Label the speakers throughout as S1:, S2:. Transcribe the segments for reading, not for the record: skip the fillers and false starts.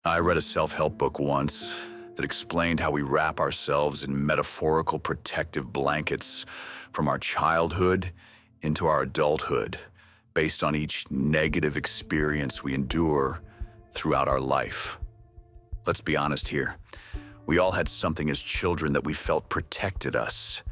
S1: I read a self-help book once that explained how we wrap ourselves in metaphorical protective blankets from our childhood into our adulthood based on each negative experience we endure throughout our life. Let's be honest here. We all had something as children that we felt protected us.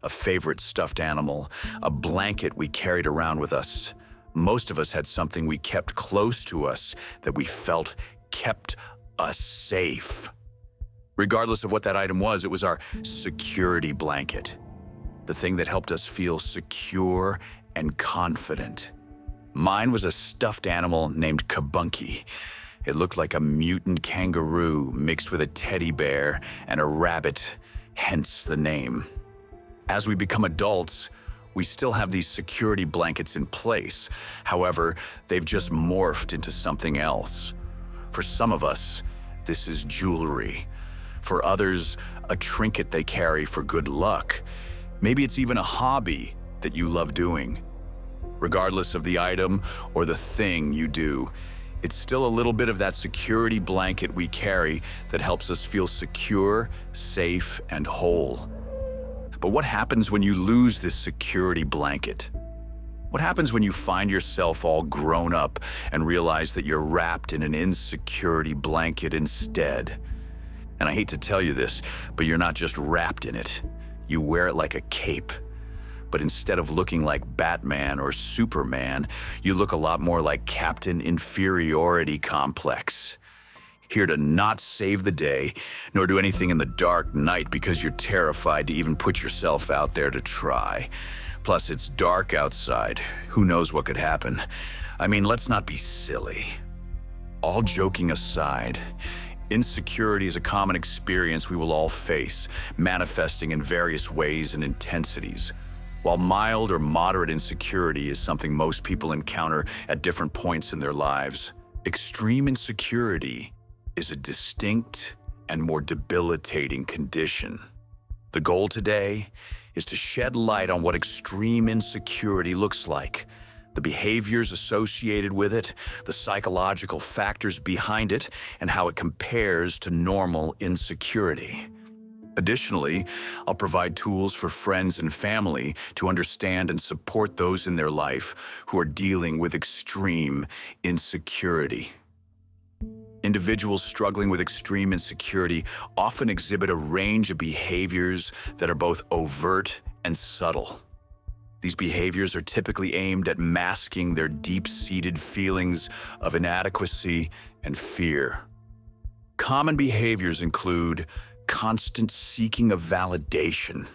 S1: A favorite stuffed animal, a blanket we carried around with us. Most of us had something we kept close to us that we felt kept us safe. Regardless of what that item was, it was our security blanket. The thing that helped us feel secure and confident. Mine was a stuffed animal named Kabunky. It looked like a mutant kangaroo mixed with a teddy bear and a rabbit, hence the name. As we become adults, we still have these security blankets in place. However, they've just morphed into something else. For some of us, this is jewelry. For others, a trinket they carry for good luck. Maybe it's even a hobby that you love doing. Regardless of the item or the thing you do, it's still a little bit of that security blanket we carry that helps us feel secure, safe, and whole. But what happens when you lose this security blanket? What happens when you find yourself all grown up and realize that you're wrapped in an insecurity blanket instead? And I hate to tell you this, but you're not just wrapped in it. You wear it like a cape. But instead of looking like Batman or Superman, you look a lot more like Captain Inferiority Complex. Here to not save the day, nor do anything in the dark night because you're terrified to even put yourself out there to try. Plus, it's dark outside. Who knows what could happen? I mean, let's not be silly. All joking aside, insecurity is a common experience we will all face, manifesting in various ways and intensities. While mild or moderate insecurity is something most people encounter at different points in their lives, extreme insecurity is a distinct and more debilitating condition. The goal today is to shed light on what extreme insecurity looks like, the behaviors associated with it, the psychological factors behind it, and how it compares to normal insecurity. Additionally, I'll provide tools for friends and family to understand and support those in their life who are dealing with extreme insecurity. Individuals struggling with extreme insecurity often exhibit a range of behaviors that are both overt and subtle. These behaviors are typically aimed at masking their deep-seated feelings of inadequacy and fear. Common behaviors include constant seeking of validation.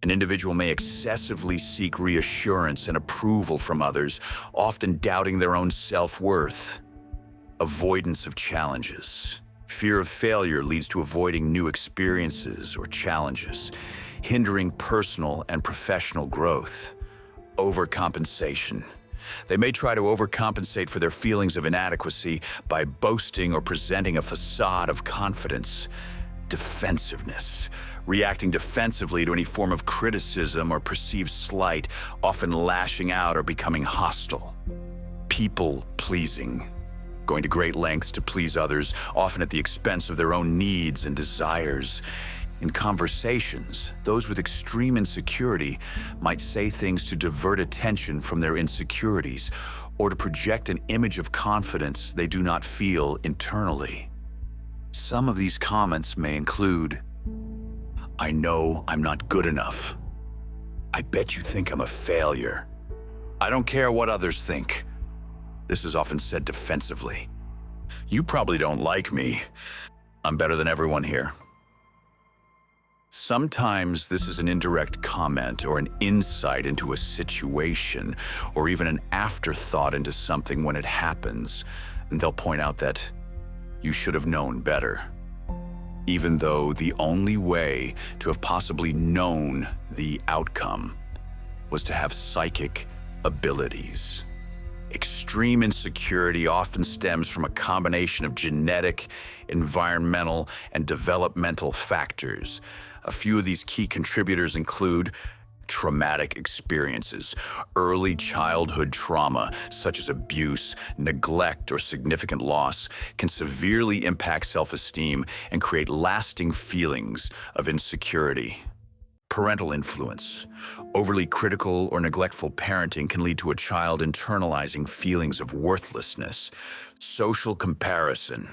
S1: An individual may excessively seek reassurance and approval from others, often doubting their own self-worth. Avoidance of challenges. Fear of failure leads to avoiding new experiences or challenges, hindering personal and professional growth. Overcompensation. They may try to overcompensate for their feelings of inadequacy by boasting or presenting a facade of confidence. Defensiveness. Reacting defensively to any form of criticism or perceived slight, often lashing out or becoming hostile. People-pleasing. Going to great lengths to please others, often at the expense of their own needs and desires. In conversations, those with extreme insecurity might say things to divert attention from their insecurities or to project an image of confidence they do not feel internally. Some of these comments may include, "I know I'm not good enough. I bet you think I'm a failure. I don't care what others think." This is often said defensively. "You probably don't like me. I'm better than everyone here." Sometimes this is an indirect comment or an insight into a situation, or even an afterthought into something when it happens, and they'll point out that you should have known better. Even though the only way to have possibly known the outcome was to have psychic abilities. Extreme insecurity often stems from a combination of genetic, environmental, and developmental factors. A few of these key contributors include Traumatic experiences, early childhood trauma, such as abuse, neglect, or significant loss, can severely impact self-esteem and create lasting feelings of insecurity. Parental influence. Overly critical or neglectful parenting can lead to a child internalizing feelings of worthlessness. Social comparison.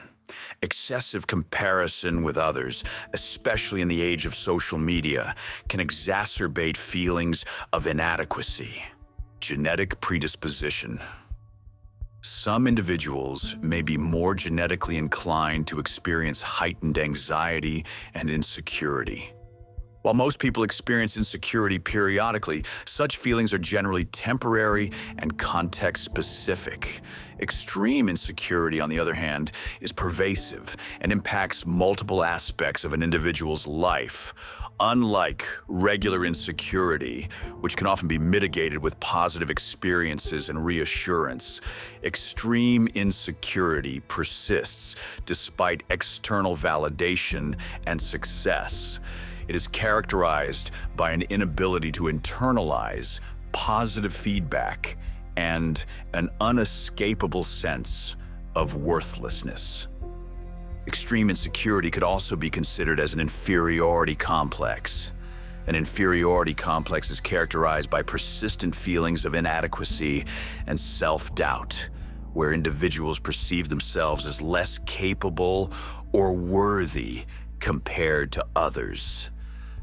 S1: Excessive comparison with others, especially in the age of social media, can exacerbate feelings of inadequacy. Genetic predisposition. Some individuals may be more genetically inclined to experience heightened anxiety and insecurity. While most people experience insecurity periodically, such feelings are generally temporary and context-specific. Extreme insecurity, on the other hand, is pervasive and impacts multiple aspects of an individual's life. Unlike regular insecurity, which can often be mitigated with positive experiences and reassurance, extreme insecurity persists despite external validation and success. It is characterized by an inability to internalize positive feedback and an unescapable sense of worthlessness. Extreme insecurity could also be considered as an inferiority complex. An inferiority complex is characterized by persistent feelings of inadequacy and self-doubt, where individuals perceive themselves as less capable or worthy compared to others.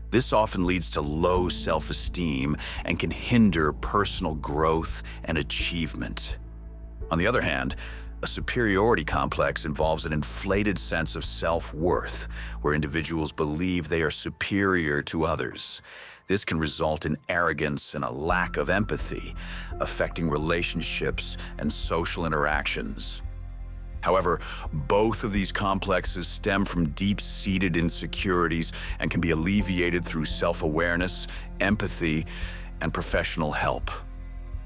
S1: This often leads to low self-esteem and can hinder personal growth and achievement. On the other hand, a superiority complex involves an inflated sense of self-worth, where individuals believe they are superior to others. This can result in arrogance and a lack of empathy, affecting relationships and social interactions. However, both of these complexes stem from deep-seated insecurities and can be alleviated through self-awareness, empathy, and professional help.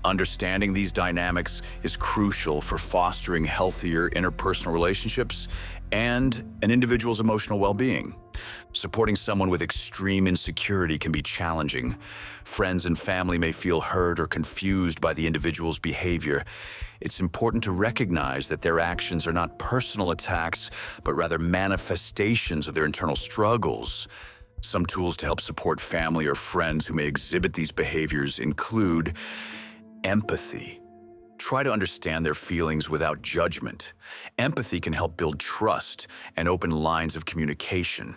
S1: Understanding these dynamics is crucial for fostering healthier interpersonal relationships and an individual's emotional well-being. Supporting someone with extreme insecurity can be challenging. Friends and family may feel hurt or confused by the individual's behavior. It's important to recognize that their actions are not personal attacks, but rather manifestations of their internal struggles. Some tools to help support family or friends who may exhibit these behaviors include empathy. Try to understand their feelings without judgment. Empathy can help build trust and open lines of communication.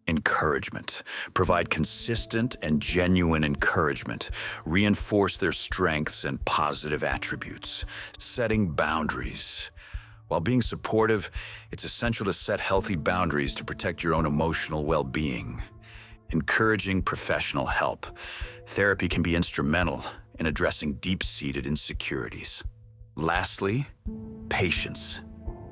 S1: Encouragement. Provide consistent and genuine encouragement. Reinforce their strengths and positive attributes. Setting boundaries. While being supportive, it's essential to set healthy boundaries to protect your own emotional well-being. Encouraging professional help. Therapy can be instrumental in addressing deep-seated insecurities. Lastly, patience.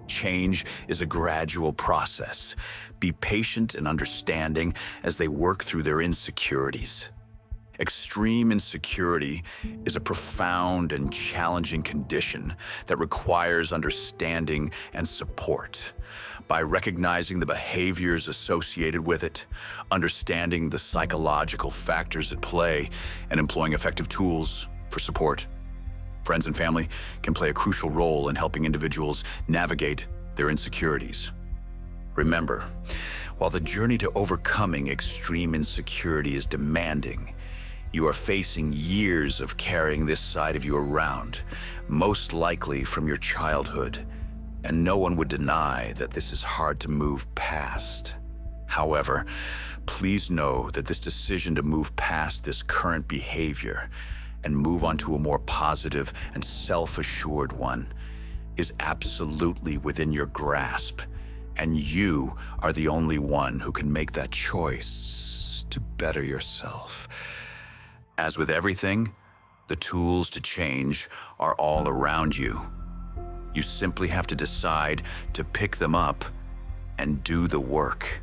S1: Change is a gradual process. Be patient and understanding as they work through their insecurities. Extreme insecurity is a profound and challenging condition that requires understanding and support. By recognizing the behaviors associated with it, understanding the psychological factors at play, and employing effective tools for support, friends and family can play a crucial role in helping individuals navigate their insecurities. Remember, while the journey to overcoming extreme insecurity is demanding, you are facing years of carrying this side of you around, most likely from your childhood, and no one would deny that this is hard to move past. However, please know that this decision to move past this current behavior and move on to a more positive and self-assured one is absolutely within your grasp, and you are the only one who can make that choice to better yourself. As with everything, the tools to change are all around you. You simply have to decide to pick them up and do the work.